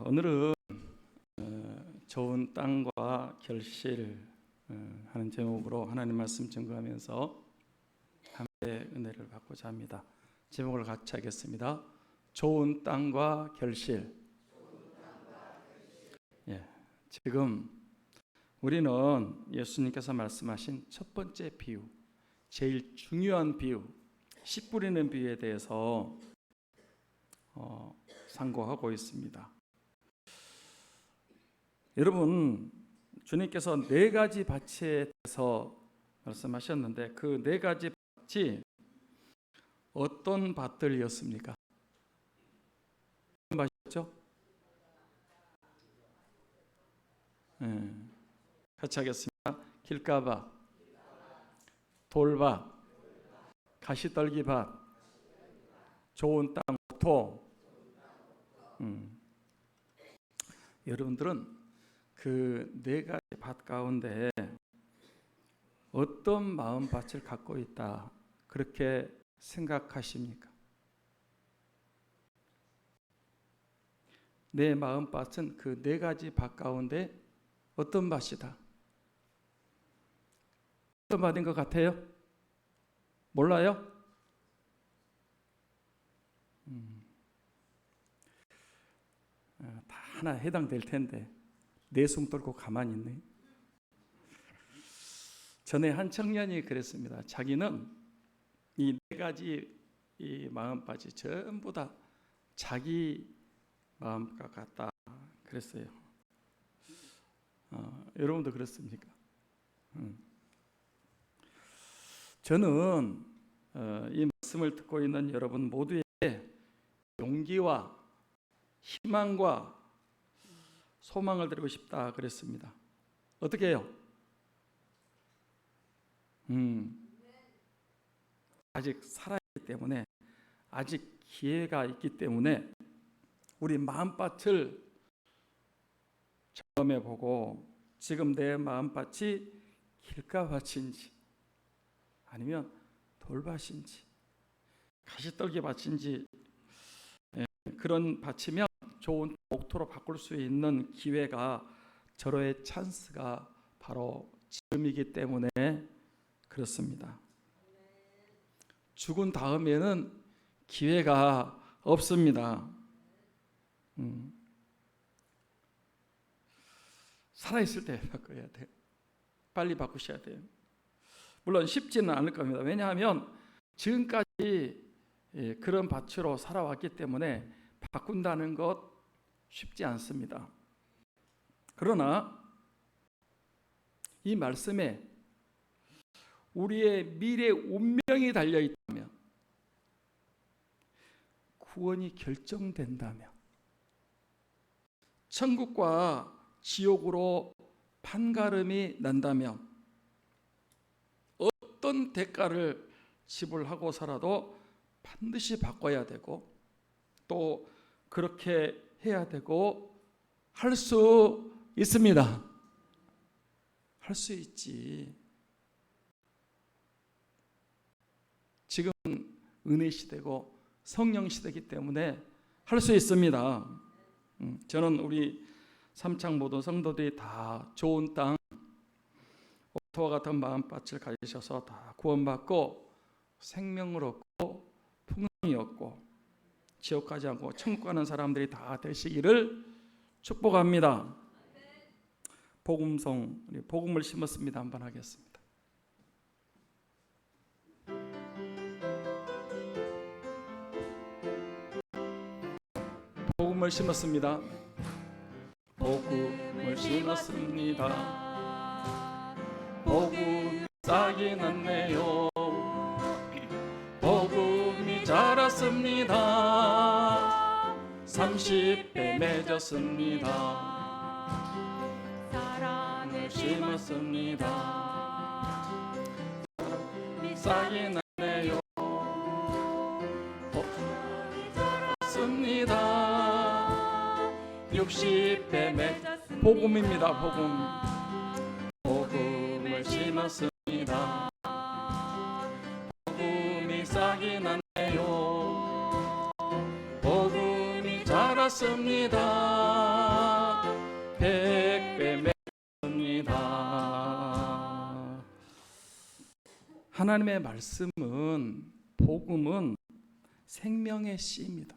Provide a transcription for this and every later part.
오늘은 좋은 땅과 결실 하는 제목으로 하나님 말씀 증거하면서 함께 은혜를 받고자 합니다. 제목을 같이 하겠습니다. 좋은 땅과 결실. 지금 우리는 예수님께서 말씀하신 첫 번째 비유, 제일 중요한 비유, 씨 뿌리는 비유에 대해서 상고하고 있습니다. 여러분, 주님께서 네 가지 밭에 대해서 말씀하셨는데 그 네 가지 밭이 어떤 밭들이었습니까? 어떤 밭이었죠? 같이 하겠습니다. 길가밭, 돌밭, 가시떨기밭, 좋은 땅, 토. 여러분들은 그 네 가지 밭 가운데 어떤 마음밭을 갖고 있다 그렇게 생각하십니까? 내 마음밭은 그 네 가지 밭 가운데 어떤 밭이다? 어떤 밭인 것 같아요? 몰라요? 다 하나 해당될 텐데 내숭 떨고 가만히 있네. 전에 한 청년이 그랬습니다. 자기는 이 네 가지 이 마음밭이 전부 다 자기 마음과 같다 그랬어요. 여러분도 그렇습니까? 저는 이 말씀을 듣고 있는 여러분 모두에게 용기와 희망과 소망을 드리고 싶다 그랬습니다. 어떻게 해요? 아직 살아있기 때문에, 아직 기회가 있기 때문에 우리 마음밭을 점검해보고 지금 내 마음밭이 길가밭인지 아니면 돌밭인지 가시떨기밭인지, 그런 밭이면 좋은 목토로 바꿀 수 있는 기회가, 절호의 찬스가 바로 지금이기 때문에 그렇습니다. 죽은 다음에는 기회가 없습니다. 살아있을 때 바꿔야 돼요. 빨리 바꾸셔야 돼요. 물론 쉽지는 않을 겁니다. 왜냐하면 지금까지 그런 밭으로 살아왔기 때문에 바꾼다는 것 쉽지 않습니다. 그러나 이 말씀에 우리의 미래 운명이 달려있다면, 구원이 결정된다면, 천국과 지옥으로 판가름이 난다면 어떤 대가를 지불하고서라도 반드시 바꿔야 되고 또 그렇게 해야 되고 할 수 있습니다. 할 수 있지. 지금 은혜 시대고 성령 시대이기 때문에 할 수 있습니다. 저는 우리 삼창 모든 성도들이 다 좋은 땅, 옥토와 같은 마음밭을 가지셔서 다 구원받고 생명을 얻고 풍성이 얻고 지옥 가지 않고 천국 가는 사람들이 다 되시기를 축복합니다. 복음송, 복음을 심었습니다. 한번 하겠습니다. 복음을 심었습니다. 복음을 심었습니다. 복음이 싹이 났네요. 복음이 자랐습니다. 30배 맺었습니다. 사랑을 심었습니다. 싹이 났네요. 복음이 자랐습니다. 60배 맺었습니다. 복음입니다. 복음을 심었습니다. 복음이 싹이 났네요. 복음이 자랐습니다. 하나님의 말씀은, 복음은 생명의 씨입니다.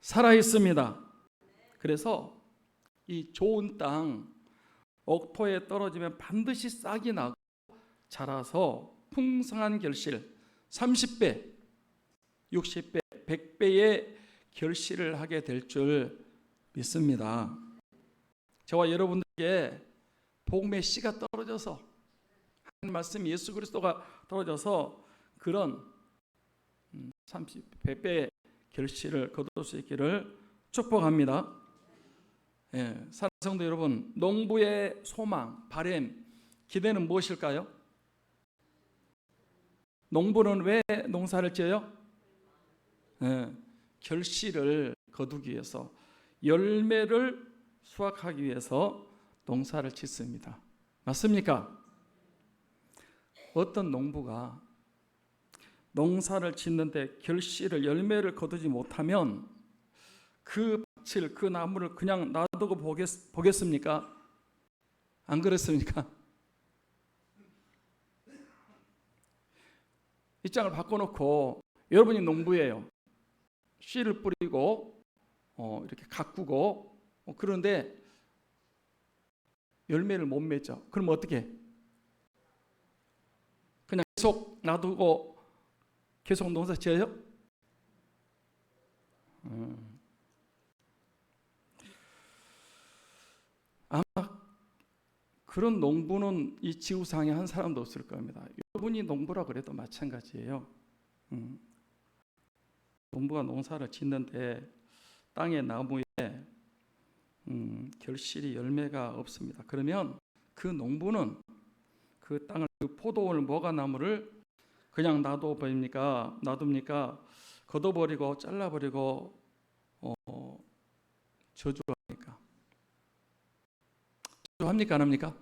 살아있습니다. 그래서 이 좋은 땅, 옥토에 떨어지면 반드시 싹이 나고 자라서 풍성한 결실, 30배, 60배, 100배의 결실을 하게 될 줄 믿습니다. 저와 여러분들에게 복음의 씨가 떨어져서, 하나님 말씀 예수 그리스도가 떨어져서 그런 100배의 결실을 거둘 수 있기를 축복합니다. 사랑하는 성도 여러분, 농부의 소망, 바램, 기대는 무엇일까요? 농부는 왜 농사를 지어요? 결실을 거두기 위해서, 열매를 수확하기 위해서 농사를 짓습니다. 맞습니까? 어떤 농부가 농사를 짓는데 결실을, 열매를 거두지 못하면 그 밭을, 그 나무를 그냥 놔두고 보겠습니까? 안 그렇습니까? 입장을 바꿔놓고 여러분이 농부예요. 씨를 뿌리고 이렇게 가꾸고 그런데 열매를 못 맺죠. 그럼 어떻게? 그냥 계속 놔두고 계속 농사 지어요? 아마 그런 농부는 이 지구상에 한 사람도 없을 겁니다. 여러분이 농부라 그래도 마찬가지예요. 농부가 농사를 짓는데 땅의 나무에 결실이, 열매가 없습니다. 그러면 그 농부는 그 땅을, 그 포도원을, 모과나무를 그냥 놔둡니까? 걷어버리고 잘라버리고 저주합니까? 저주합니까? 안 합니까?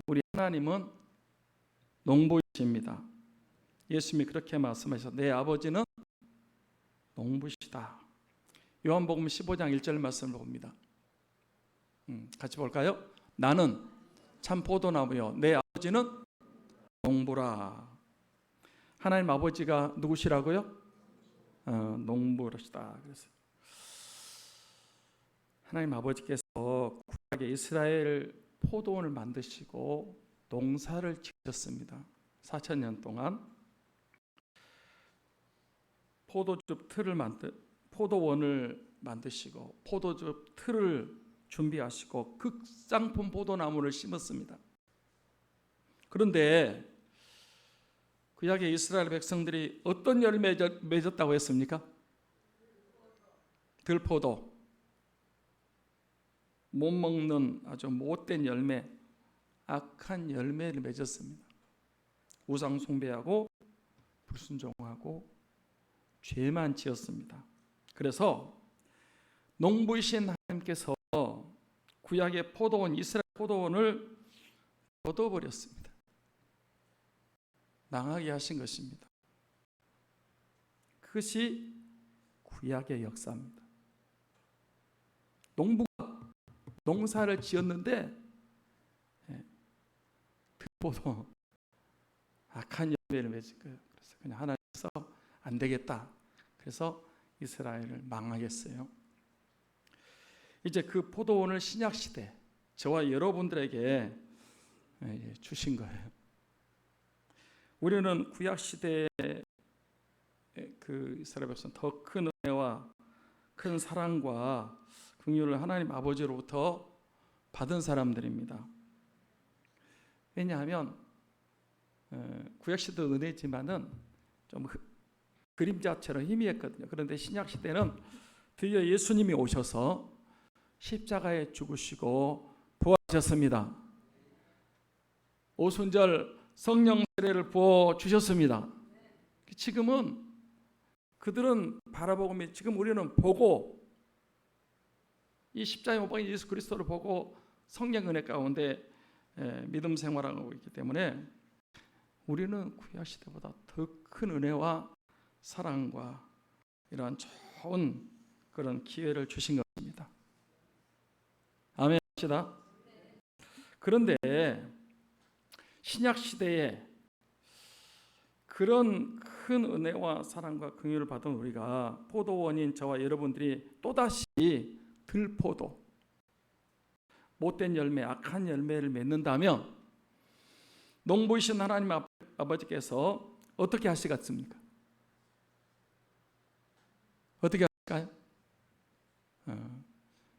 우리 하나님은 농부이십니다. 예수님이 그렇게 말씀하셔서 내 아버지는 농부시다. 요한복음 15장 1절 말씀을 봅니다. 같이 볼까요? 나는 참 포도나무요, 내 아버지는 농부라. 하나님 아버지가 누구시라고요? 농부시다. 그래서 하나님 아버지께서 구약에 이스라엘 포도원을 만드시고 농사를 지으셨습니다. 4,000년 동안 포도원을 만드시고 포도즙 틀을 준비하시고 극상품 포도나무를 심었습니다. 그런데 구약의 이스라엘 백성들이 어떤 열매를 맺었다고 했습니까? 들포도, 못 먹는 아주 못된 열매, 악한 열매를 맺었습니다. 우상 숭배하고 불순종하고 죄만 지었습니다. 그래서 농부이신 하나님께서 구약의 포도원, 이스라엘 포도원을 걷어버렸습니다. 망하게 하신 것입니다. 그것이 구약의 역사입니다. 농부가 농사를 지었는데 들포도 악한 열매를 맺은 거예요. 그래서 그냥 하나님께서 안 되겠다. 그래서 이스라엘을 망하겠어요. 이제 그 포도원을 신약 시대, 저와 여러분들에게 주신 거예요. 우리는 구약 시대에 그 이스라엘 백성 더 큰 은혜와 큰 사랑과 긍휼을 하나님 아버지로부터 받은 사람들입니다. 왜냐하면 구약 시대도 은혜지만은 좀 그림자처럼 희미했거든요. 그런데 신약 시대는 드디어 예수님이 오셔서 십자가에 죽으시고 부활하셨습니다. 오순절 성령 세례를 부어 주셨습니다. 지금은 그들은 바라보고, 지금 우리는 보고, 이 십자가에 못 박힌 예수 그리스도를 보고 성령 은혜 가운데 믿음 생활하고 있기 때문에 우리는 구약 시대보다 더 큰 은혜와 사랑과 이러한 좋은 그런 기회를 주신 것입니다. 아멘 합시다. 그런데 신약 시대에 그런 큰 은혜와 사랑과 긍휼을 받은 우리가 포도원인 저와 여러분들이 또다시 들포도, 못된 열매, 악한 열매를 맺는다면 농부이신 하나님 아버지께서 어떻게 하시겠습니까? 어떻게 할까요?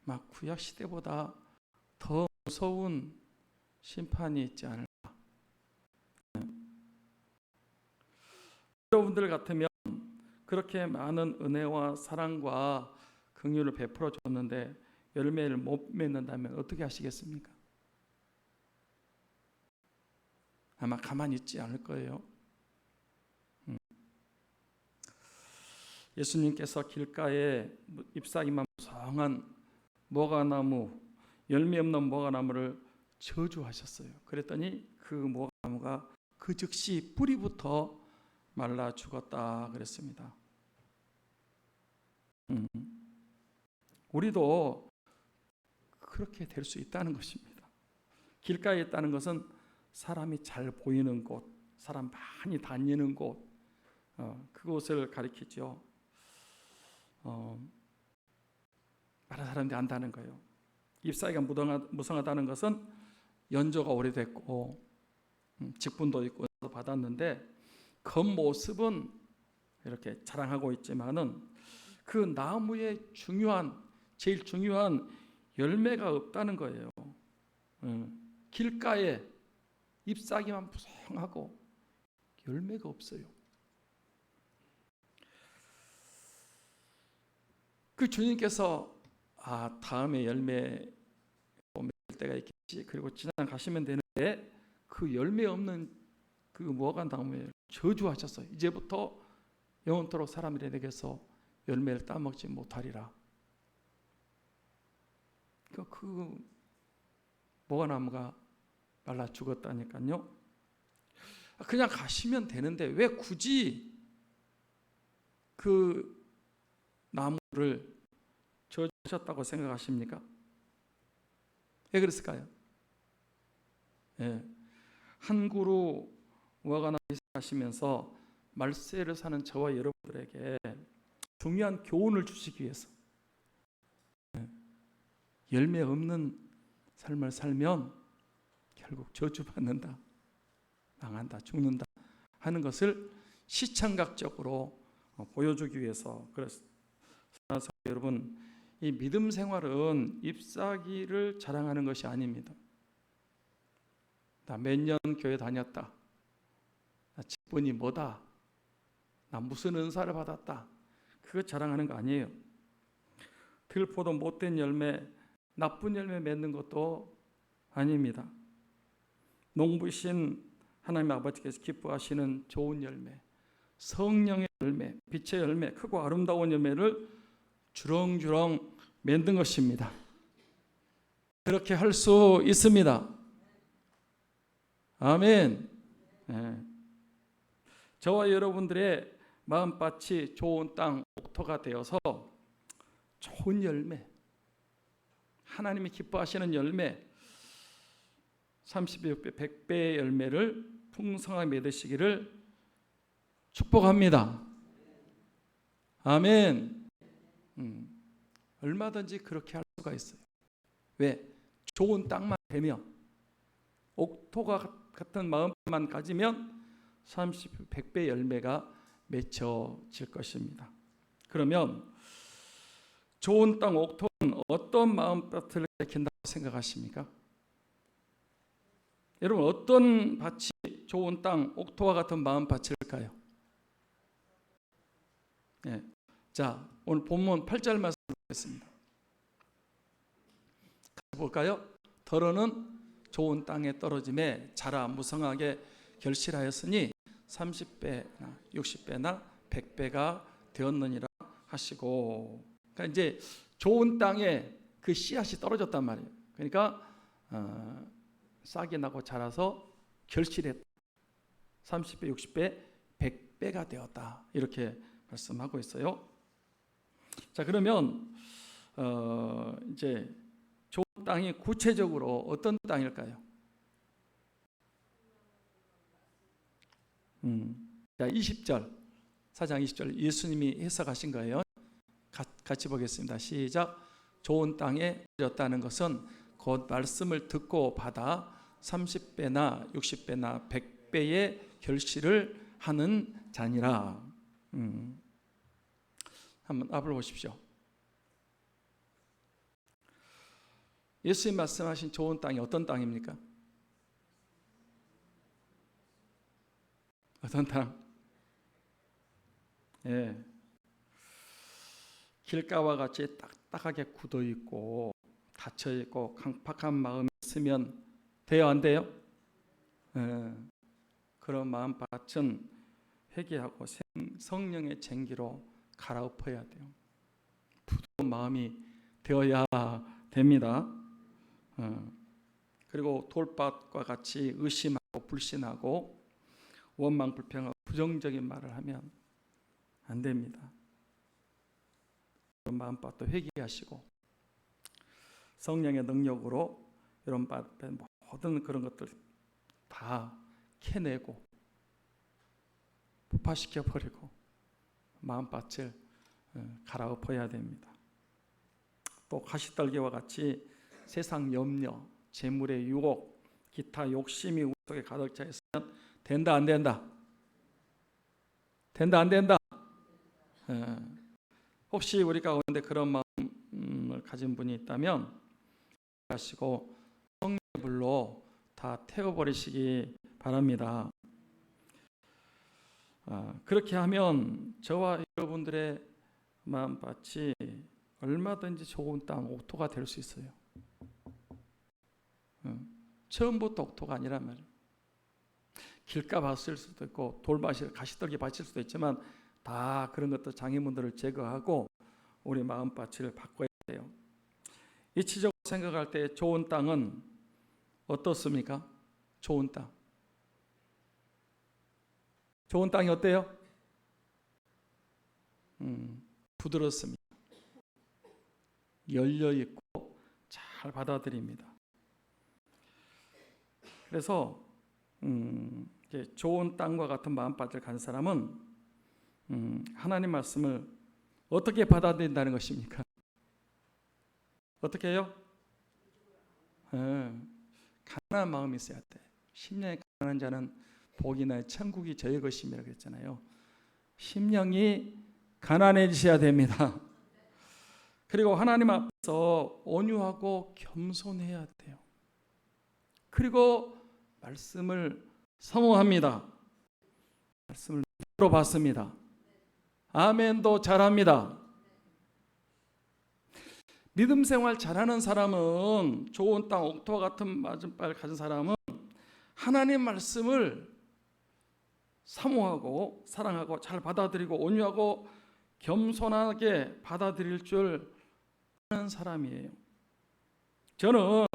막 구약 시대보다 더 무서운 심판이 있지 않을까? 여러분들 같으면 그렇게 많은 은혜와 사랑과 긍휼을 베풀어 줬는데 열매를 못 맺는다면 어떻게 하시겠습니까? 아마 가만히 있지 않을 거예요. 예수님께서 길가에 잎사귀만 무성한 모가나무, 열매 없는 모가나무를 저주하셨어요. 그랬더니 그 모가나무가 그 즉시 뿌리부터 말라 죽었다 그랬습니다. 우리도 그렇게 될 수 있다는 것입니다. 길가에 있다는 것은 사람이 잘 보이는 곳, 사람 많이 다니는 곳, 그곳을 가리키죠. 많은 사람들이 안다는 거예요. 잎사귀가 무성하다는 것은 연조가 오래됐고 직분도 있고 받았는데 겉모습은 이렇게 자랑하고 있지만은 그 나무의 제일 중요한 열매가 없다는 거예요. 길가에 잎사귀만 무성하고 열매가 없어요. 그 주님께서 다음에 열매 맺을 때가 있겠지, 그리고 지나가시면 되는데 그 열매 없는 그 무화과 나무에 저주하셨어요. 이제부터 영원토록 사람들에게서 열매를 따먹지 못하리라. 그 무화과나무가 말라 죽었다니까요. 그냥 가시면 되는데 왜 굳이 그 나무를 저주하셨다고 생각하십니까? 왜 그랬을까요? 한 그루 무화과나무 하시면서 말세를 사는 저와 여러분들에게 중요한 교훈을 주시기 위해서 열매 없는 삶을 살면 결국 저주받는다, 망한다, 죽는다 하는 것을 시청각적으로 보여주기 위해서 그랬습니다. 여러분, 이 믿음 생활은 잎사귀를 자랑하는 것이 아닙니다. 나 몇 년 교회 다녔다, 나 직분이 뭐다, 나 무슨 은사를 받았다, 그거 자랑하는 거 아니에요. 들포도 못된 열매, 나쁜 열매 맺는 것도 아닙니다. 농부이신 하나님 아버지께서 기뻐하시는 좋은 열매, 성령의 열매, 빛의 열매, 크고 아름다운 열매를 주렁주렁 맺는 것입니다. 그렇게 할 수 있습니다. 아멘. 저와 여러분들의 마음밭이 좋은 땅, 옥토가 되어서 좋은 열매, 하나님이 기뻐하시는 열매, 30배, 100배의 열매를 풍성하게 맺으시기를 축복합니다. 아멘. 얼마든지 그렇게 할 수가 있어요. 왜? 좋은 땅만 되면, 옥토가 같은 마음만 가지면 30, 100배 열매가 맺혀질 것입니다. 그러면 좋은 땅 옥토는 어떤 마음밭을 가리킨다고 생각하십니까? 여러분, 어떤 밭이 좋은 땅 옥토와 같은 마음밭일까요? 자, 오늘 본문 8절 말씀 보겠습니다. 같이 볼까요? 더러는 좋은 땅에 떨어짐에 자라 무성하게 결실하였으니 30배나 60배나 100배가 되었느니라 하시고, 그러니까 이제 좋은 땅에 그 씨앗이 떨어졌단 말이에요. 그러니까 싹이 나고 자라서 결실했다. 30배, 60배, 100배가 되었다. 이렇게 말씀하고 있어요. 자, 그러면 이제 좋은 땅이 구체적으로 어떤 땅일까요? 자, 20절, 4장 20절 예수님이 해석하신 거예요. 같이 보겠습니다. 시작. 좋은 땅에 졌다는 것은 곧 말씀을 듣고 받아 30배나 60배나 100배의 결실을 하는 자니라. 한번 앞을 보십시오. 예수님 말씀하신 좋은 땅이 어떤 땅입니까? 어떤 땅? 예. 길가와 같이 딱딱하게 굳어 있고 닫혀 있고 강팍한 마음이 있으면 돼요, 안 돼요? 예. 그런 마음밭은 회개하고 성령의 쟁기로 갈아엎어야 돼요. 부드러운 마음이 되어야 됩니다. 그리고 돌밭과 같이 의심하고 불신하고 원망 불평하고 부정적인 말을 하면 안 됩니다. 이런 마음밭도 회개하시고 성령의 능력으로 이런 밭의 모든 그런 것들 다 캐내고 폭파시켜 버리고 마음밭을 갈아엎어야 됩니다. 또 가시떨기와 같이 세상 염려, 재물의 유혹, 기타 욕심이 우리 속에 가득 차 있으면 된다, 안 된다? 된다, 안 된다? 혹시 우리 가운데 그런 마음을 가진 분이 있다면 하시고 성령의 불로 다 태워버리시기 바랍니다. 그렇게 하면 저와 여러분들의 마음밭이 얼마든지 좋은 땅, 옥토가 될 수 있어요. 처음부터 옥토가 아니란 말이에요. 길가 밭일 수도 있고 돌밭이 가시떨기 밭일 수도 있지만 다 그런 것들 장애물들을 제거하고 우리 마음밭을 바꿔야 돼요. 이치적으로 생각할 때 좋은 땅은 어떻습니까? 좋은 땅. 좋은 땅이 어때요? 부드럽습니다. 열려있고 잘 받아들입니다. 그래서 좋은 땅과 같은 마음밭을 가진 사람은 하나님 말씀을 어떻게 받아들인다는 것입니까? 어떻게 해요? 가난한 마음이 있어야 돼. 심령이 가난한 자는 복이나 천국이 저의 것임이라고 했잖아요. 심령이 가난해지셔야 됩니다. 그리고 하나님 앞에서 온유하고 겸손해야 돼요. 그리고 말씀을 사모합니다. 말씀을 들어봤습니다. 아멘도 잘합니다. 믿음 생활 잘하는 사람은, 좋은 땅 옥토와 같은 맞은발을 가진 사람은 하나님 말씀을 사모하고 사랑하고 잘 받아들이고 온유하고 겸손하게 받아들일 줄 아는 사람이에요. 저는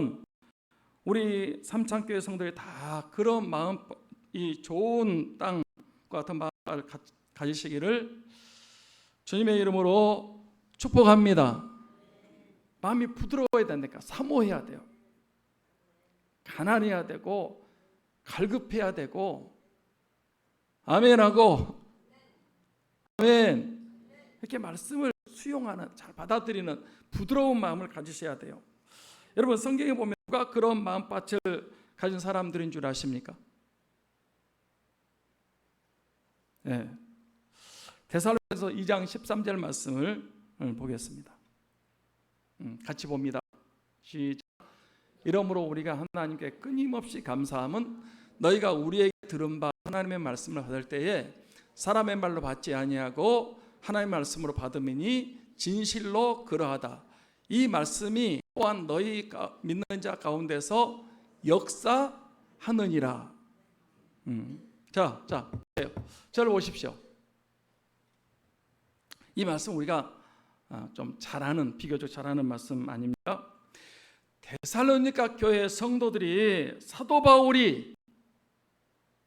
우리 삼창교회 성도들이 다 그런 마음, 이 좋은 땅과 같은 마음을 가지시기를 주님의 이름으로 축복합니다. 마음이 부드러워야 되니까 사모해야 돼요. 가난해야 되고 갈급해야 되고 아멘하고 아멘 이렇게 말씀을 수용하는, 잘 받아들이는 부드러운 마음을 가지셔야 돼요. 여러분 성경에 보면 누가 그런 마음밭을 가진 사람들인 줄 아십니까? 네. 데살로니가서 2장 13절 말씀을 보겠습니다. 같이 봅니다. 시작. 이러므로 우리가 하나님께 끊임없이 감사함은 너희가 우리에게 들은 바 하나님의 말씀을 받을 때에 사람의 말로 받지 아니하고 하나님의 말씀으로 받음이니 진실로 그러하다. 이 말씀이 또한 너희 믿는 자 가운데서 역사하느니라. 자, 저를 보십시오. 이 말씀 우리가 좀 잘하는, 비교적 잘하는 말씀 아닙니까? 데살로니가 교회 성도들이 사도 바울이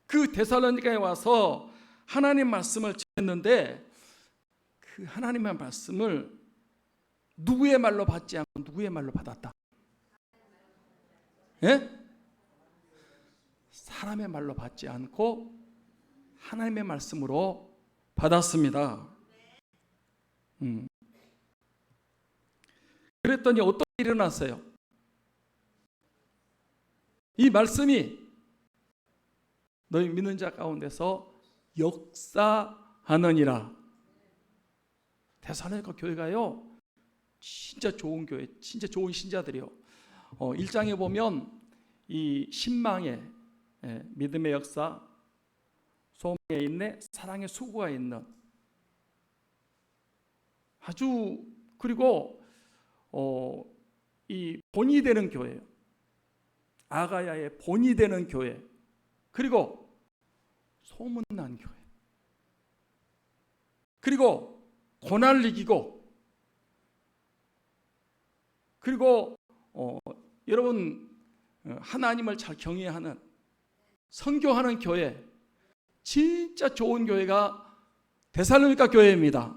그 데살로니가에 와서 하나님 말씀을 전했는데 그 하나님의 말씀을 누구의 말로 받지 않고 누구의 말로 받았다? 예? 사람의 말로 받지 않고 하나님의 말씀으로 받았습니다. 그랬더니 어떤 일이 일어났어요? 이 말씀이 너희 믿는 자 가운데서 역사하느니라. 데살로니가 교회가요, 진짜 좋은 교회, 진짜 좋은 신자들이요. 1장에 보면 이 신망의 믿음의 역사, 소망의 인내, 사랑의 수고가 있는 아주, 그리고 이 본이 되는 교회예요. 아가야의 본이 되는 교회, 그리고 소문난 교회, 그리고 고난을 이기고, 그리고 여러분 하나님을 잘 경외하는, 선교하는 교회, 진짜 좋은 교회가 데살로니가 교회입니다.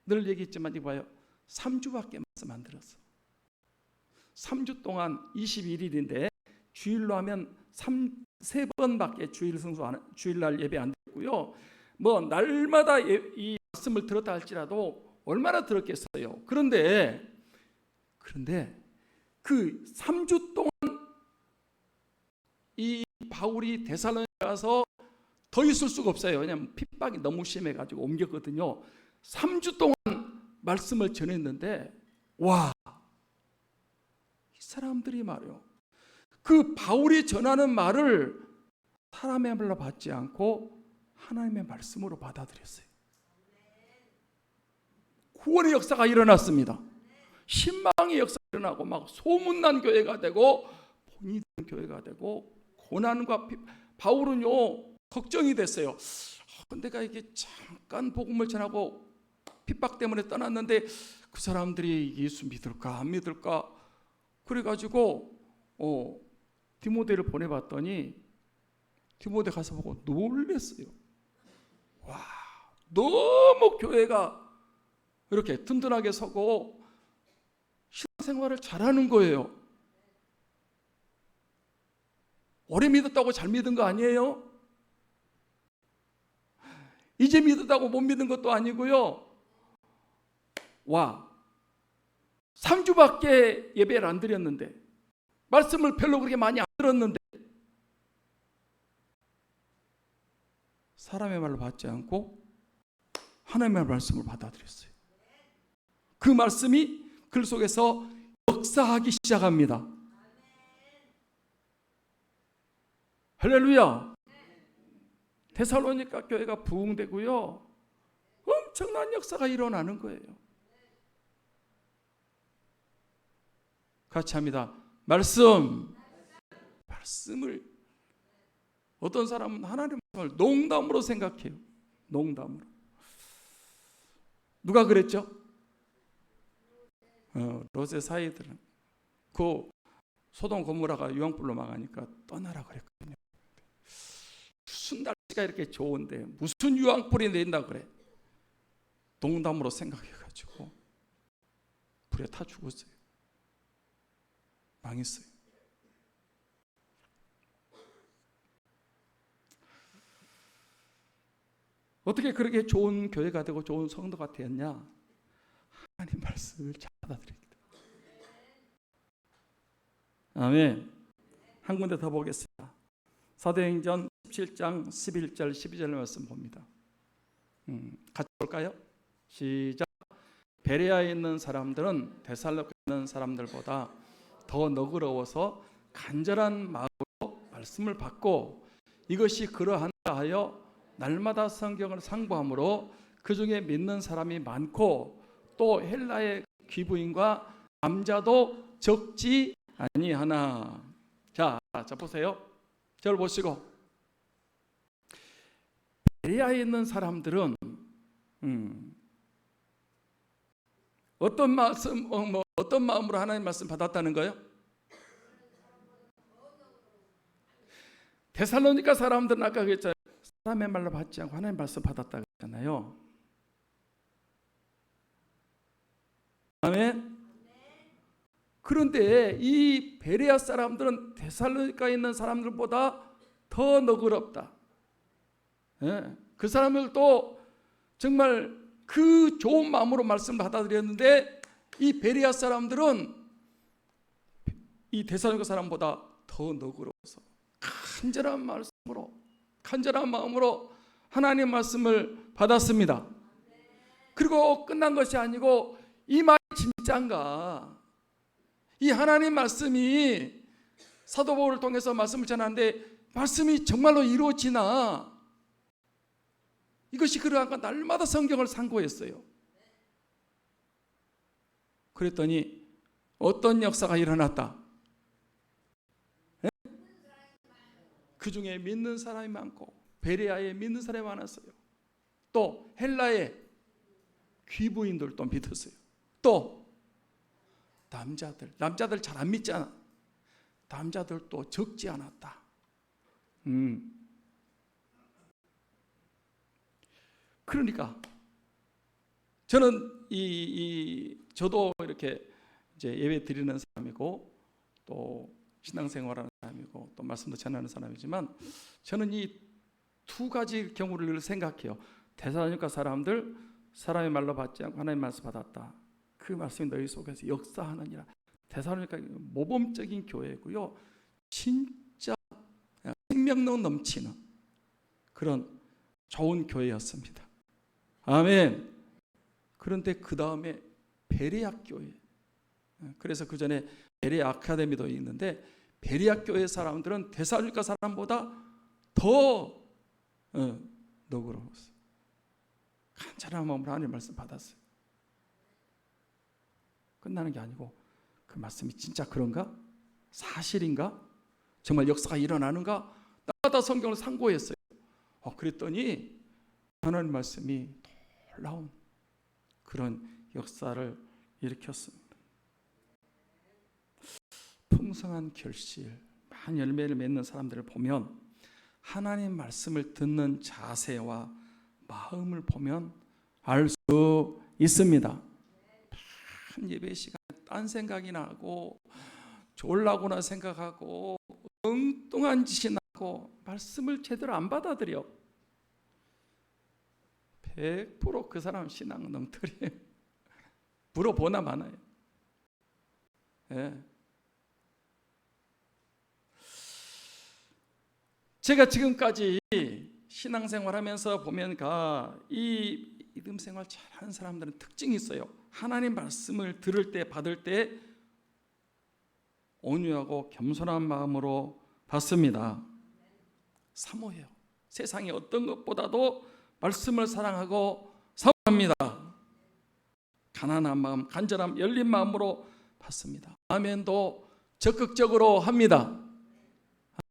늘 얘기했지만 이거 봐요. 3주밖에 말씀 안 들었어. 3주 동안 21일인데 주일로 하면 3번밖에 주일날 예배 안 됐고요. 뭐 날마다 이 말씀을 들었다 할지라도 얼마나 들었겠어요. 그런데 그 3주 동안 이 바울이 데살로니가 가서 더 있을 수가 없어요. 왜냐하면 핍박이 너무 심해가지고 옮겼거든요. 3주 동안 말씀을 전했는데, 와, 이 사람들이 말이요, 그 바울이 전하는 말을 사람의 말로 받지 않고 하나님의 말씀으로 받아들였어요. 구원의 역사가 일어났습니다. 신망의 역사가 일어나고, 막 소문난 교회가 되고, 본이 된 교회가 되고, 고난과 바울은요 걱정이 됐어요. 내가 이게 잠깐 복음을 전하고 핍박 때문에 떠났는데 그 사람들이 예수 믿을까 안 믿을까, 그래가지고 디모데를 보내봤더니 디모데 가서 보고 놀랬어요. 와, 너무 교회가 이렇게 든든하게 서고 신앙생활을 잘하는 거예요. 오래 믿었다고 잘 믿은 거 아니에요. 이제 믿었다고 못 믿은 것도 아니고요. 와, 3주밖에 예배를 안 드렸는데, 말씀을 별로 그렇게 많이 안 들었는데, 사람의 말로 받지 않고 하나님의 말씀을 받아들였어요. 그 말씀이 글 속에서 역사하기 시작합니다. 할렐루야. 데살로니가 교회가 부흥되고요, 엄청난 역사가 일어나는 거예요. 같이 합니다. 말씀을 어떤 사람은 하나님의 말씀을 농담으로 생각해요. 농담으로. 누가 그랬죠? 롯의 사이들은 그 소돔 고모라가 유황불로 망하니까 떠나라 그랬거든요. 무슨 날씨가 이렇게 좋은데 무슨 유황불이 내린다 그래. 농담으로 생각해가지고 불에 타 죽었어요. 망했어요. 어떻게 그렇게 좋은 교회가 되고 좋은 성도가 되었냐? 하나님 말씀을 잘 받아들입니다. 아멘. 한 군데 더 보겠습니다. 사도행전 17장 11절 12절 말씀 봅니다. 같이 볼까요? 시작. 베레아에 있는 사람들은 데살로니가에 있는 사람들보다 더 너그러워서 간절한 마음으로 말씀을 받고, 이것이 그러한다 하여 날마다 성경을 상고함으로 그 중에 믿는 사람이 많고, 또 헬라의 귀부인과 남자도 적지 아니하나. 자 보세요. 저를 보시고, 베레아에 있는 사람들은 어떤 마음으로 하나님 말씀 받았다는 거예요? 데살로니가 사람들은 아까 그랬잖아요. 사람의 말로 받지 않고 하나님 말씀 받았다 그랬잖아요. 아멘. 그런데 이 베레아 사람들은 데살로니가에 있는 사람들보다 더 너그럽다. 그 사람들도 정말 그 좋은 마음으로 말씀을 받아들였는데 이 베레아 사람들은 이 데살로니가 사람보다 더 너그러워서 간절한 말씀으로, 간절한 마음으로 하나님 말씀을 받았습니다. 그리고 끝난 것이 아니고 이 말이 진짜인가? 이 하나님 말씀이 사도 바울을 통해서 말씀을 전하는데 말씀이 정말로 이루어지나? 이것이 그러한가 날마다 성경을 상고했어요. 그랬더니 어떤 역사가 일어났다. 그 중에 믿는 사람이 많고 베레아에 믿는 사람이 많았어요. 또 헬라에 귀부인들도 믿었어요. 또 남자들 잘 안 믿잖아. 남자들도 적지 않았다. 그러니까 저는 저도 이렇게 이제 예배 드리는 사람이고 또 신앙생활하는 사람이고 또 말씀도 전하는 사람이지만 저는 이 두 가지 경우를 늘 생각해요. 데살로니가 사람들 사람의 말로 받지 않고 하나님의 말씀 받았다. 그 말씀이 너희 속에서 역사하느니라. 데살로니가 모범적인 교회고요. 진짜 생명력 넘치는 그런 좋은 교회였습니다. 아멘. 그런데 그 다음에 베레아 교회. 그래서 그 전에 베레아 아카데미도 있는데 베레아 교회 사람들은 데살로니가 사람보다 더 너그러웠어요. 간절한 마음으로 하나님의 말씀 받았어요. 끝나는 게 아니고 그 말씀이 진짜 그런가? 사실인가? 정말 역사가 일어나는가? 날마다 성경을 상고했어요. 그랬더니 하나님 말씀이 놀라운 그런 역사를 일으켰습니다. 풍성한 결실, 많은 열매를 맺는 사람들을 보면 하나님 말씀을 듣는 자세와 마음을 보면 알 수 있습니다. 예배 시간에 딴 생각이 나고 졸라구나 생각하고 엉뚱한 짓이 나고 말씀을 제대로 안 받아들여. 100% 그 사람 신앙은 엉터리예요. 물어보나 마나요. 예. 제가 지금까지 신앙생활하면서 보면 이 믿음생활 잘하는 사람들은 특징이 있어요. 하나님 말씀을 들을 때 받을 때 온유하고 겸손한 마음으로 받습니다. 사모해요. 세상의 어떤 것보다도 말씀을 사랑하고 사모합니다. 가난한 마음, 간절함, 열린 마음으로 받습니다. 아멘도 적극적으로 합니다.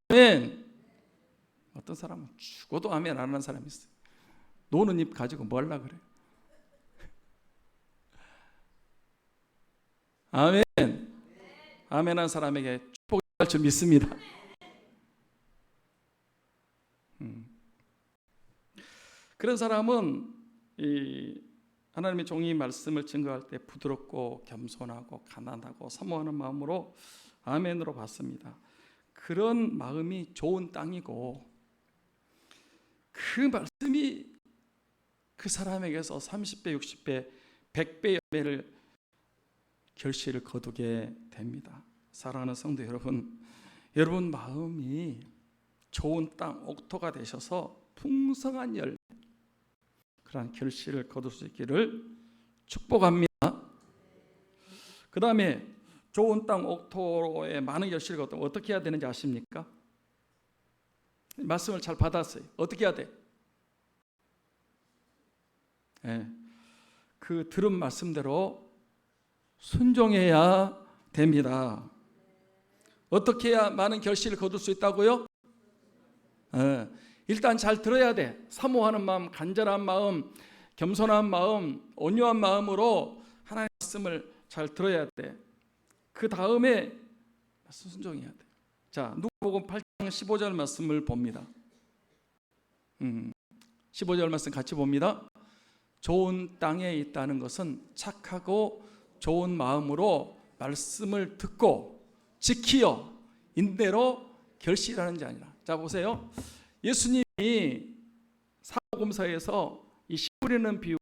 아멘. 어떤 사람은 죽어도 아멘 안 하는 사람이 있어요. 노는 입 가지고 뭐 하려고 그래요. 아멘. 아멘한 사람에게 축복이 갈 줄 믿습니다. 그런 사람은 하나님의 종이 말씀을 증거할 때 부드럽고 겸손하고 가난하고 사모하는 마음으로 아멘으로 받습니다. 그런 마음이 좋은 땅이고 그 말씀이 그 사람에게서 30배, 60배, 100배 열매를 결실을 거두게 됩니다. 사랑하는 성도 여러분, 여러분 마음이 좋은 땅, 옥토가 되셔서 풍성한 열매, 그러한 결실을 거둘 수 있기를 축복합니다. 그 다음에 좋은 땅, 옥토에 많은 결실을 거두면 어떻게 해야 되는지 아십니까? 말씀을 잘 받았어요. 어떻게 해야 돼? 그 들은 말씀대로 순종해야 됩니다. 어떻게 해야 많은 결실을 거둘 수 있다고요? 일단 잘 들어야 돼. 사모하는 마음, 간절한 마음, 겸손한 마음, 온유한 마음으로 하나님의 말씀을 잘 들어야 돼. 그 다음에 순종해야 돼. 자, 누가복음 8장 15절 말씀을 봅니다. 15절 말씀 같이 봅니다. 좋은 땅에 있다는 것은 착하고 좋은 마음으로 말씀을 듣고 지키어 인내로 결실하는지 아니라. 자 보세요. 예수님이 사복음서에서 이 씨 뿌리는 비유가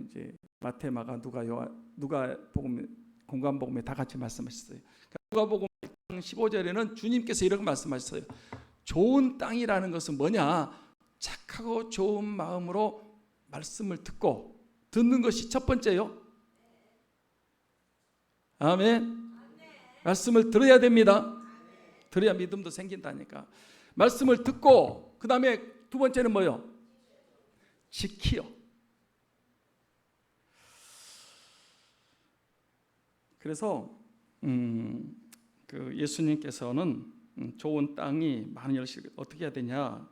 이제 마태, 마가, 누가 복음, 공관복음에 다 같이 말씀하셨어요. 누가복음 15절에는 주님께서 이렇게 말씀하셨어요. 좋은 땅이라는 것은 뭐냐? 착하고 좋은 마음으로 말씀을 듣는 것이 첫 번째요. 아멘. 말씀을 들어야 됩니다. 들어야 믿음도 생긴다니까. 말씀을 듣고 그 다음에 두 번째는 뭐요? 지키요. 그래서 그 예수님께서는 좋은 땅이 많은 열실 어떻게 해야 되냐?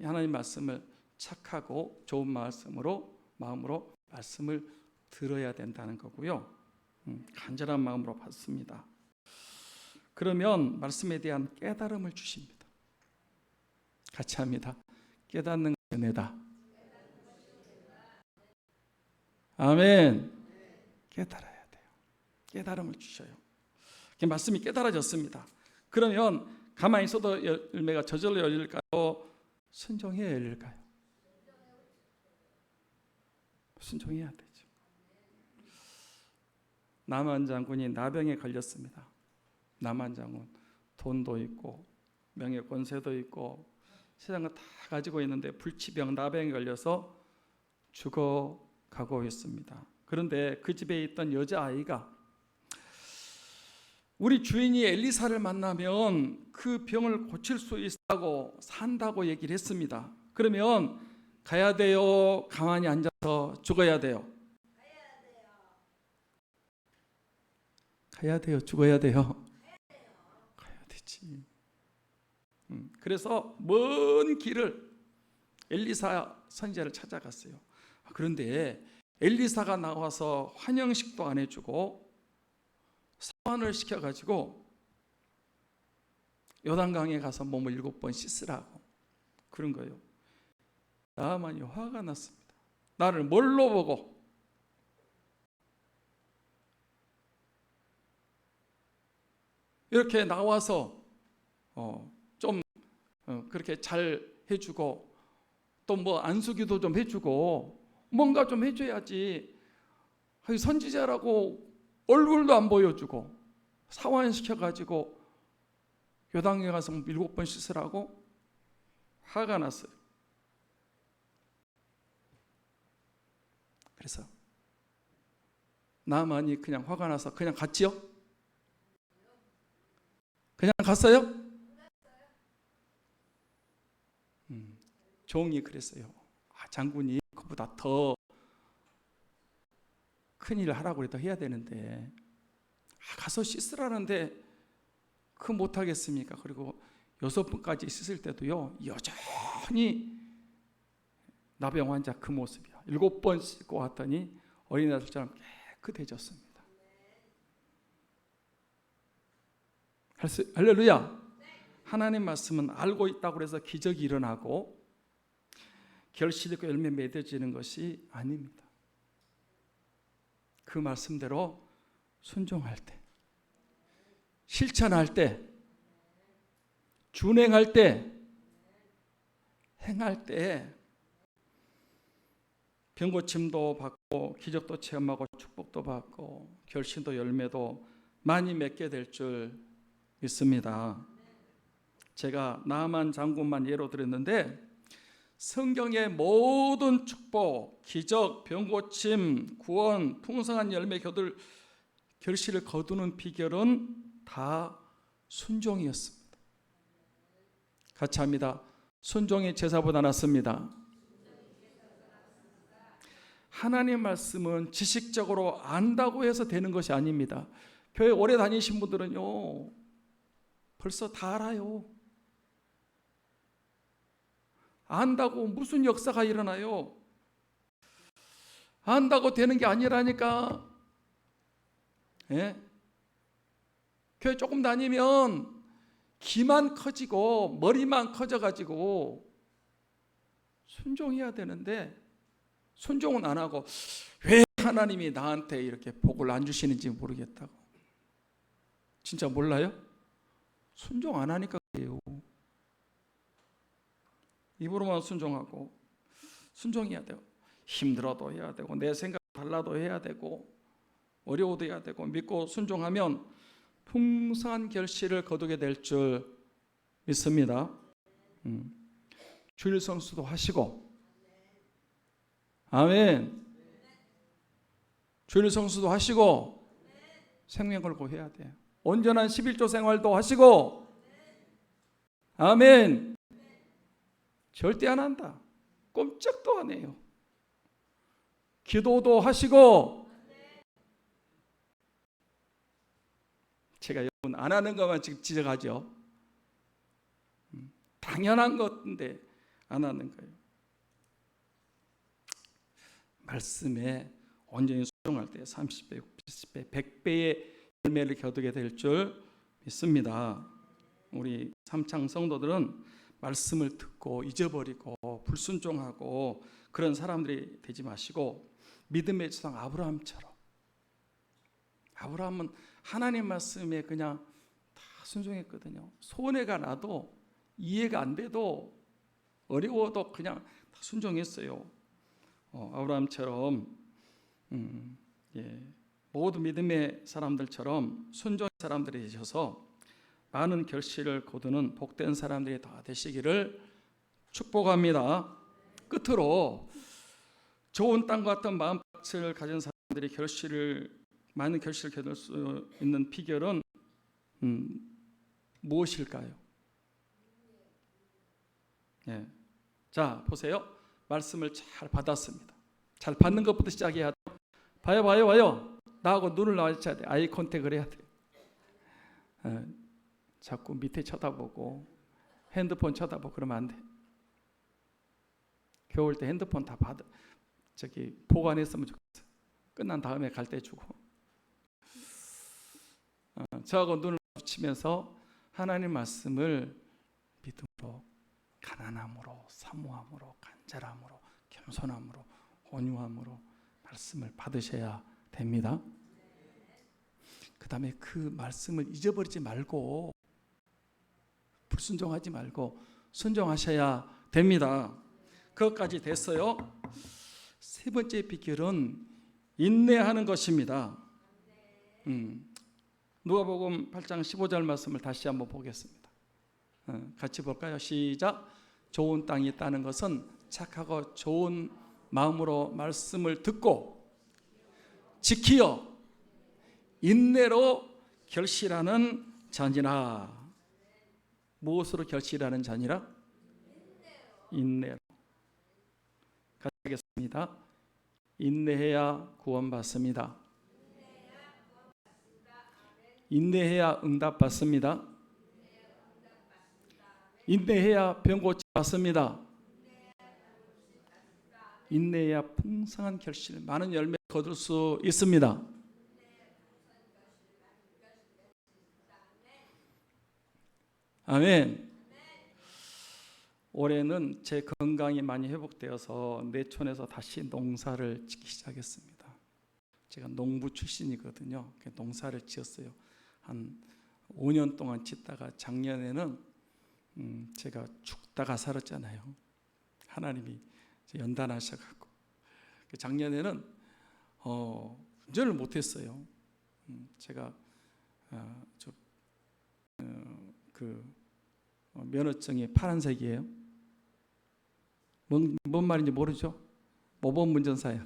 하나님 말씀을 착하고 좋은 마음으로 말씀을 들어야 된다는 거고요. 간절한 마음으로 받습니다. 그러면 말씀에 대한 깨달음을 주십니다. 같이 합니다. 깨닫는 것이 은혜다. 아멘. 깨달아야 돼요. 깨달음을 주셔요. 말씀이 깨달아졌습니다. 그러면 가만히 있어도 열매가 저절로 열릴까요? 순종해야 열릴까요? 순종해야 되죠. 나만 장군이 나병에 걸렸습니다. 나만 장군 돈도 있고 명예 권세도 있고 세상을 다 가지고 있는데 불치병 나병에 걸려서 죽어가고 있습니다. 그런데 그 집에 있던 여자아이가 우리 주인이 엘리사를 만나면 그 병을 고칠 수 있다고 산다고 얘기를 했습니다. 그러면 가야 돼요? 가만히 앉아서 죽어야 돼요? 가야 돼요? 죽어야 돼요? 가야 되지. 그래서 먼 길을 엘리사 선지자를 찾아갔어요. 그런데 엘리사가 나와서 환영식도 안 해주고 사환을 시켜가지고 요단강에 가서 몸을 7번 씻으라고 그런 거예요. 나만이 화가 났습니다. 나를 뭘로 보고 이렇게 나와서 좀 그렇게 잘 해주고 또 뭐 안수기도 좀 해주고 뭔가 좀 해줘야지. 선지자라고 얼굴도 안 보여주고 사환시켜가지고 요단강에 가서 7번 씻으라고 화가 났어요. 그래서 나만이 그냥 화가 나서 그냥 갔지요? 그냥 갔어요? 종이 그랬어요. 장군이 그보다 더 큰일을 하라고 해도 해야 되는데 가서 씻으라는데 그 못하겠습니까? 그리고 6번까지 씻을 때도요 여전히 나병 환자 그 모습이야. 7번 씻고 왔더니 어린아이들처럼 깨끗해졌습니다. 할렐루야. 하나님 말씀은 알고 있다고 해서 기적이 일어나고 결실있고 열매 맺어지는 것이 아닙니다. 그 말씀대로 순종할 때, 실천할 때, 준행할 때, 행할 때 병고침도 받고 기적도 체험하고 축복도 받고 결실도 열매도 많이 맺게 될 줄 믿습니다. 제가 나만 장군만 예로 들었는데 성경의 모든 축복, 기적, 병고침, 구원, 풍성한 열매 결실을 거두는 비결은 다 순종이었습니다. 같이 합니다. 순종이 제사보다 낫습니다. 하나님 말씀은 지식적으로 안다고 해서 되는 것이 아닙니다. 교회 오래 다니신 분들은요 벌써 다 알아요. 안다고 무슨 역사가 일어나요? 안다고 되는 게 아니라니까. 예? 교회 조금 다니면 귀만 커지고 머리만 커져가지고 순종해야 되는데 순종은 안 하고 왜 하나님이 나한테 이렇게 복을 안 주시는지 모르겠다고. 진짜 몰라요? 순종 안 하니까 돼요. 입으로만 순종하고 순종해야 돼요. 힘들어도 해야 되고 내 생각 달라도 해야 되고 어려워도 해야 되고 믿고 순종하면 풍성한 결실을 거두게 될 줄 믿습니다. 주일 성수도 하시고 아멘. 주일 성수도 하시고 생명 걸고 해야 돼요. 온전한 11조 생활도 하시고 아멘. 절대 안 한다. 꼼짝도 안 해요. 기도도 하시고 제가 여러분 안 하는 것만 지금 지적하죠. 당연한 건데 안 하는 거예요. 말씀에 온전히 순종할 때 30배, 60배, 100배의 열매를 거두게 될 줄 믿습니다. 우리 삼창 성도들은 말씀을 듣고 잊어버리고 불순종하고 그런 사람들이 되지 마시고 믿음의 조상 아브라함처럼, 아브라함은 하나님 말씀에 그냥 다 순종했거든요. 손해가 나도 이해가 안 돼도 어려워도 그냥 다 순종했어요. 아브라함처럼 모든 믿음의 사람들처럼 순종의 사람들이 되셔서 많은 결실을 거두는 복된 사람들이 다 되시기를 축복합니다. 끝으로 좋은 땅과 같은 마음밭을 가진 사람들이 많은 결실을 거둘 수 있는 비결은 무엇일까요? 자, 보세요. 말씀을 잘 받았습니다. 잘 받는 것부터 시작해야 돼요. 봐요. 나하고 눈을 마주쳐야 돼. 아이 컨택을 해야 돼. 자꾸 밑에 쳐다보고 핸드폰 쳐다보고 그러면 안 돼. 겨울 때 핸드폰 다 보관했으면 좋겠어. 끝난 다음에 갈 때 주고. 저하고 눈을 마주치면서 하나님 말씀을 믿음으로, 가난함으로, 사모함으로, 간절함으로, 겸손함으로, 온유함으로 말씀을 받으셔야 됩니다. 그 다음에 그 말씀을 잊어버리지 말고 불순종하지 말고 순종하셔야 됩니다. 그것까지 됐어요. 세 번째 비결은 인내하는 것입니다. 누가복음 8장 15절 말씀을 다시 한번 보겠습니다. 같이 볼까요? 시작. 좋은 땅이 있다는 것은 착하고 좋은 마음으로 말씀을 듣고 지키어 인내로 결실하는 자니라. 무엇으로 결실하는 자니라? 인내로. 같이 하겠습니다. 인내해야 구원받습니다. 인내해야 응답받습니다. 인내해야 병 고침받습니다. 인내해야 풍성한 결실, 많은 열매를 거둘 수 있습니다. 아멘. 올해는 제 건강이 많이 회복되어서 내촌에서 다시 농사를 짓기 시작했습니다. 제가 농부 출신이거든요. 농사를 지었어요. 한 5년 동안 짓다가 작년에는 제가 죽다가 살았잖아요. 하나님이 연단하셔갖고 작년에는 운전을 못했어요. 제가 면허증이 파란색이에요. 뭔 말인지 모르죠? 모범 운전사예요.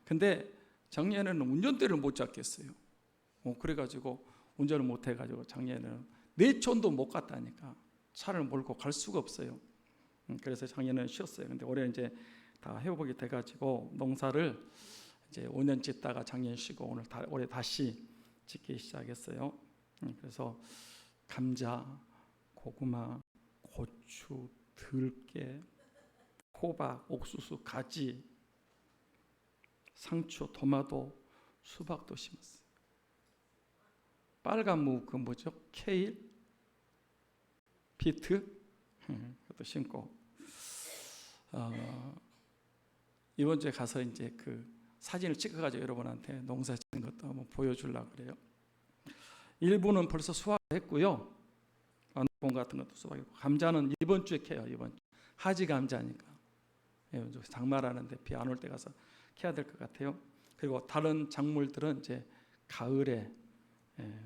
근데 작년에는 운전대를 못 잡겠어요. 그래가지고 운전을 못 해가지고 작년에는 내촌도 못 갔다니까. 차를 몰고 갈 수가 없어요. 그래서 작년에는 쉬었어요. 근데 올해 이제 다 회복이 돼가지고 농사를 이제 5년 짓다가 작년 쉬고 올해 다시 짓기 시작했어요. 그래서 감자, 고구마, 고추, 들깨, 호박, 옥수수, 가지, 상추, 토마토, 수박도 심었어요. 빨간 무 그 뭐죠? 케일, 비트, 그것도 심고 이번 주에 가서 이제 그 사진을 찍어가지고 여러분한테 농사 짓는 것도 한번 보여주려고 그래요. 일부는 벌써 수확했고요. 완두콩 같은 것도 수박이고, 감자는 이번 주에 캐요. 이번 주 하지 감자니까. 장마라는데 비 안 올 때 가서 캐야 될 것 같아요. 그리고 다른 작물들은 이제 가을에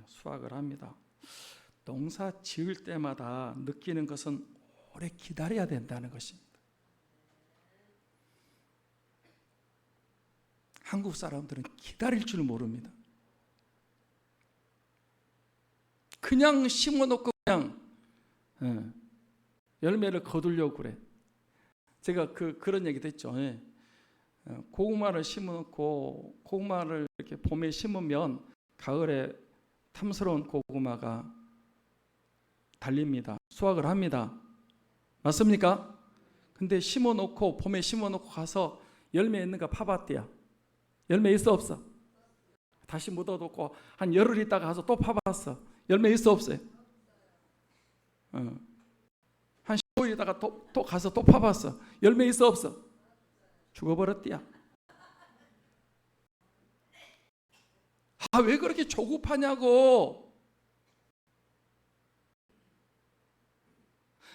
수확을 합니다. 농사 지을 때마다 느끼는 것은 오래 기다려야 된다는 것입니다. 한국 사람들은 기다릴 줄 모릅니다. 그냥 심어놓고 그냥 열매를 거두려고 그래. 제가 그런 얘기도 했죠. 고구마를 심어놓고 고구마를 이렇게 봄에 심으면 가을에 탐스러운 고구마가 달립니다. 수확을 합니다. 맞습니까? 근데 심어놓고 봄에 심어놓고 가서 열매 있는가 파봤대요. 열매 있어 없어? 다시 묻어놓고 한 열흘 있다가 가서 또 파봤어. 열매 있어 없어요? 한 15일 있다가 또 가서 또 파봤어. 열매 있어 없어? 죽어버렸대요. 왜 그렇게 조급하냐고.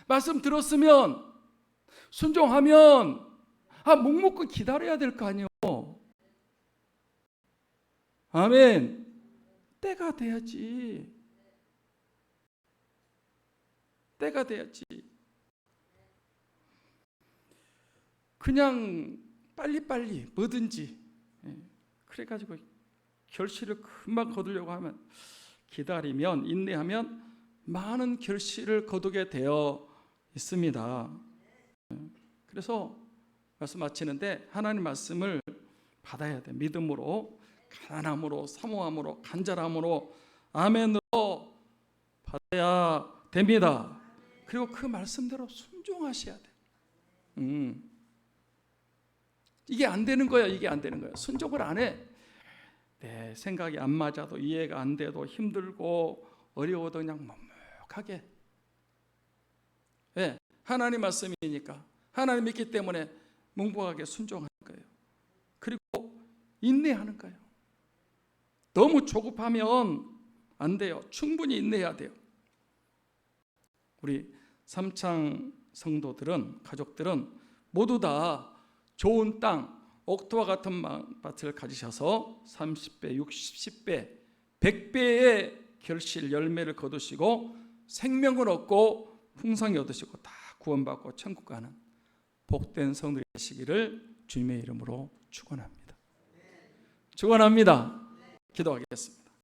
말씀 들었으면, 순종하면 묵묵히 기다려야 될 거 아니에요. 아멘. 때가 돼야지. 때가 돼야지. 그냥 빨리빨리 뭐든지 그래가지고 결실을 금방 거두려고 하면, 기다리면, 인내하면 많은 결실을 거두게 되어 있습니다. 그래서 말씀 마치는데, 하나님 말씀을 받아야 돼. 믿음으로, 가난함으로, 사모함으로, 간절함으로, 아멘으로 받아야 됩니다. 그리고 그 말씀대로 순종하셔야 돼. 이게 안 되는 거야. 이게 안 되는 거야. 순종을 안 해. 내 생각이 안 맞아도, 이해가 안 돼도, 힘들고 어려워도 그냥 묵묵하게. 왜? 하나님 말씀이니까, 하나님 믿기 때문에 묵묵하게 순종하는 거예요. 그리고 인내하는 거예요. 너무 조급하면 안 돼요. 충분히 인내해야 돼요. 우리 삼창 성도들은, 가족들은 모두 다 좋은 땅, 옥토와 같은 밭을 가지셔서 30배, 60배, 100배의 결실, 열매를 거두시고 생명을 얻고 풍성히 얻으시고 다 구원받고 천국 가는 복된 성도들이 되시기를 주님의 이름으로 축원합니다. 축원합니다. 기도하겠습니다.